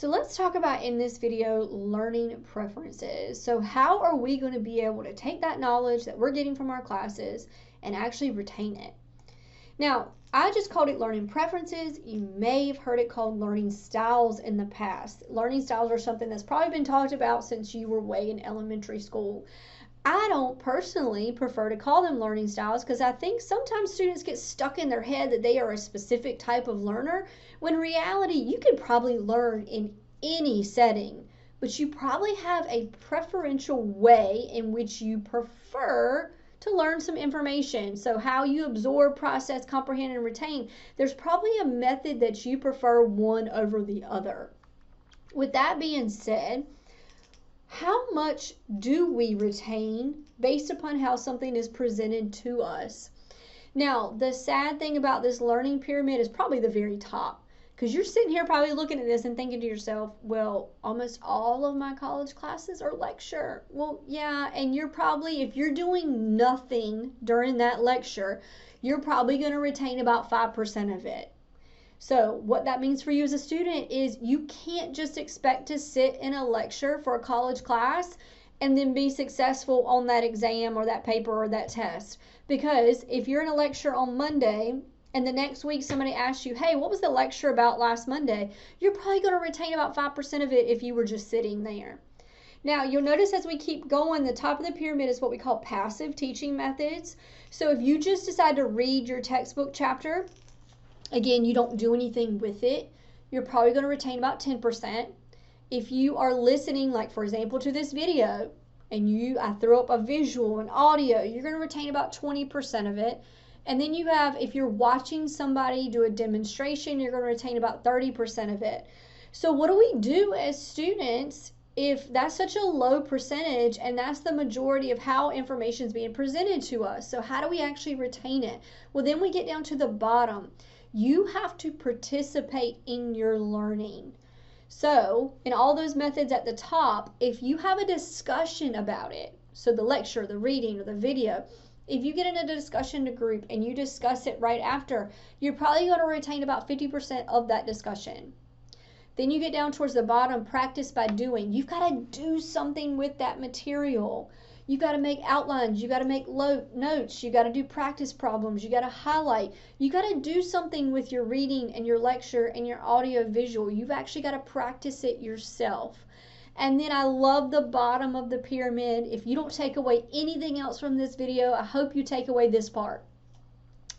So let's talk about in this video learning preferences. So how are we going to be able to take that knowledge that we're getting from our classes and actually retain it? Now, I just called it learning preferences. You may have heard it called learning styles in the past. Learning styles are something that's probably been talked about since you were way in elementary school. I don't personally prefer to call them learning styles because I think sometimes students get stuck in their head that they are a specific type of learner, when in reality you can probably learn in any setting, but you probably have a preferential way in which you prefer to learn some information. So how you absorb, process, comprehend, and retain, there's probably a method that you prefer one over the other. With that being said, how much do we retain based upon how something is presented to us? Now, the sad thing about this learning pyramid is probably the very top, because you're sitting here probably looking at this and thinking to yourself, well, almost all of my college classes are lecture. Well, yeah, and you're probably, if you're doing nothing during that lecture, you're probably going to retain about 5% of it. So what that means for you as a student is you can't just expect to sit in a lecture for a college class and then be successful on that exam or that paper or that test. Because if you're in a lecture on Monday and the next week somebody asks you, hey, what was the lecture about last Monday? You're probably going to retain about 5% of it if you were just sitting there. Now, you'll notice as we keep going, the top of the pyramid is what we call passive teaching methods. So if you just decide to read your textbook chapter, again, you don't do anything with it, you're probably going to retain about 10%. If you are listening, like for example, to this video, and I throw up a visual and audio, you're going to retain about 20% of it. And then you have, if you're watching somebody do a demonstration, you're going to retain about 30% of it. So what do we do as students if that's such a low percentage and that's the majority of how information is being presented to us? So how do we actually retain it? Well, then we get down to the bottom. You have to participate in your learning. So in all those methods at the top, if you have a discussion about it, so the lecture, the reading, or the video, if you get in a discussion group and you discuss it right after, you're probably going to retain about 50% of that discussion. Then you get down towards the bottom, practice by doing. You've got to do something with that material. You got to make outlines, you got to make notes, you got to do practice problems, you got to highlight, you got to do something with your reading and your lecture and your audio visual. You've actually got to practice it yourself. And then I love the bottom of the pyramid. If you don't take away anything else from this video, I hope you take away this part.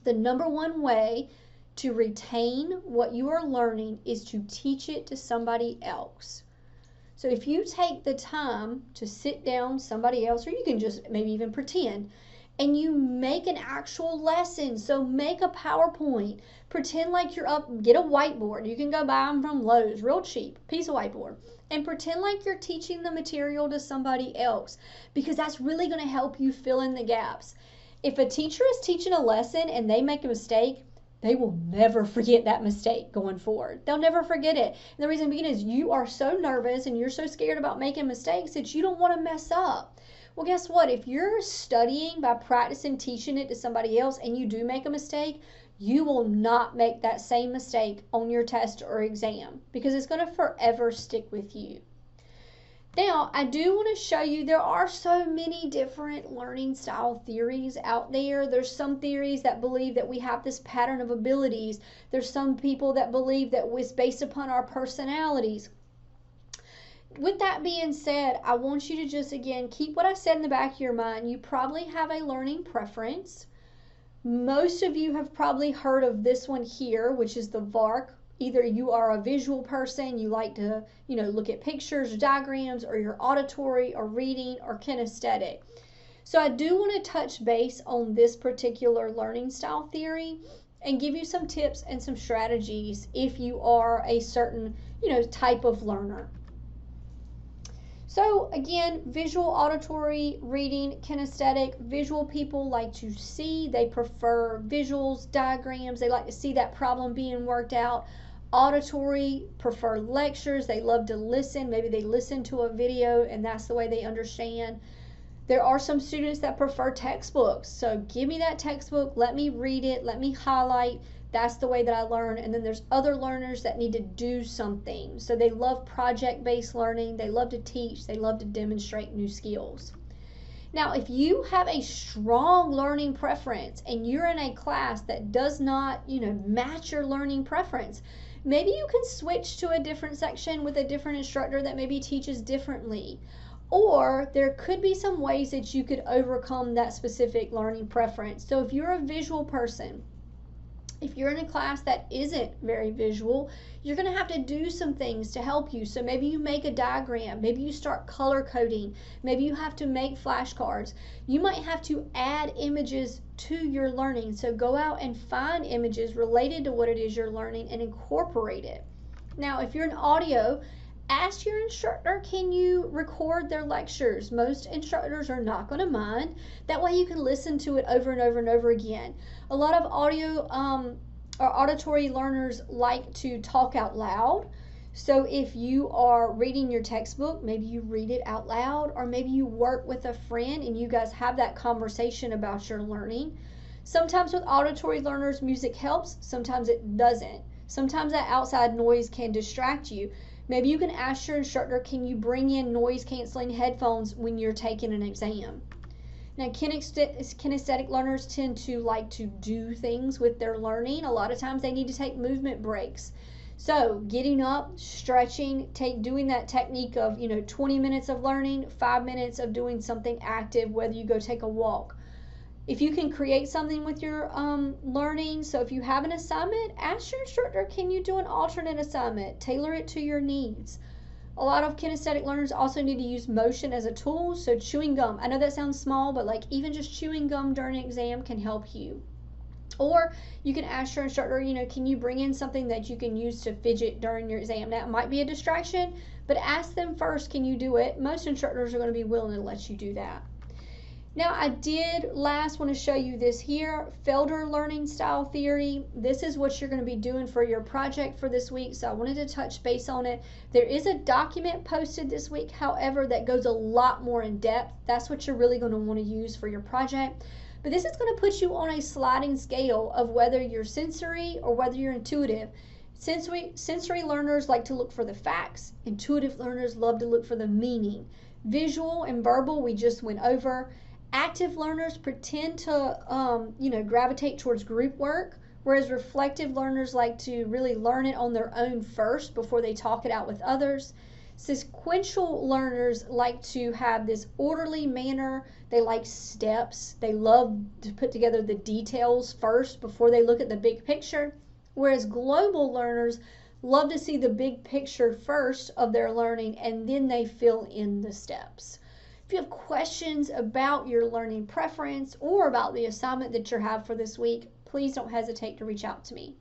The number one way to retain what you are learning is to teach it to somebody else. So if you take the time to sit down somebody else, or you can just maybe even pretend, and you make an actual lesson. So make a PowerPoint, pretend like you're up, get a whiteboard. You can go buy them from Lowe's, real cheap, piece of whiteboard, and pretend like you're teaching the material to somebody else, because that's really going to help you fill in the gaps. If a teacher is teaching a lesson and they make a mistake, they will never forget that mistake going forward. They'll never forget it. And the reason being is you are so nervous and you're so scared about making mistakes that you don't want to mess up. Well, guess what? If you're studying by practicing teaching it to somebody else and you do make a mistake, you will not make that same mistake on your test or exam, because it's going to forever stick with you. Now, I do want to show you there are so many different learning style theories out there. There's some theories that believe that we have this pattern of abilities. There's some people that believe that it's based upon our personalities. With that being said, I want you to just, again, keep what I said in the back of your mind. You probably have a learning preference. Most of you have probably heard of this one here, which is the VARK. Either you are a visual person, you like to, look at pictures or diagrams, or you're auditory or reading or kinesthetic. So I do want to touch base on this particular learning style theory and give you some tips and some strategies if you are a certain, type of learner. So again, visual, auditory, reading, kinesthetic. Visual people like to see, they prefer visuals, diagrams, they like to see that problem being worked out. Auditory prefer lectures, they love to listen, maybe they listen to a video and that's the way they understand. There are some students that prefer textbooks, so give me that textbook, let me read it, let me highlight. That's the way that I learn. And then there's other learners that need to do something. So they love project-based learning. They love to teach. They love to demonstrate new skills. Now, if you have a strong learning preference and you're in a class that does not, match your learning preference, maybe you can switch to a different section with a different instructor that maybe teaches differently. Or there could be some ways that you could overcome that specific learning preference. So if you're a visual person, if you're in a class that isn't very visual, you're going to have to do some things to help you. So maybe you make a diagram, maybe you start color coding, maybe you have to make flashcards. You might have to add images to your learning. So go out and find images related to what it is you're learning and incorporate it. Now, if you're in audio, ask your instructor, can you record their lectures? Most instructors are not going to mind. That way you can listen to it over and over and over again. A lot of audio or auditory learners like to talk out loud. So if you are reading your textbook, maybe you read it out loud, or maybe you work with a friend and you guys have that conversation about your learning. Sometimes with auditory learners, music helps. Sometimes it doesn't. Sometimes that outside noise can distract you. Maybe you can ask your instructor, can you bring in noise canceling headphones when you're taking an exam? Now, kinesthetic learners tend to like to do things with their learning. A lot of times they need to take movement breaks. So getting up, stretching, doing that technique of 20 minutes of learning, 5 minutes of doing something active, whether you go take a walk. If you can create something with your learning, so if you have an assignment, ask your instructor, can you do an alternate assignment? Tailor it to your needs. A lot of kinesthetic learners also need to use motion as a tool, so chewing gum. I know that sounds small, but like even just chewing gum during an exam can help you. Or you can ask your instructor, can you bring in something that you can use to fidget during your exam? Now, it might be a distraction, but ask them first, can you do it? Most instructors are going to be willing to let you do that. Now, I did last want to show you this here, Felder Learning Style Theory. This is what you're going to be doing for your project for this week, so I wanted to touch base on it. There is a document posted this week, however, that goes a lot more in depth. That's what you're really going to want to use for your project. But this is going to put you on a sliding scale of whether you're sensory or whether you're intuitive. Sensory learners like to look for the facts. Intuitive learners love to look for the meaning. Visual and verbal, we just went over. Active learners pretend to, gravitate towards group work, whereas reflective learners like to really learn it on their own first before they talk it out with others. Sequential learners like to have this orderly manner. They like steps. They love to put together the details first before they look at the big picture, whereas global learners love to see the big picture first of their learning and then they fill in the steps. If you have questions about your learning preference or about the assignment that you have for this week, please don't hesitate to reach out to me.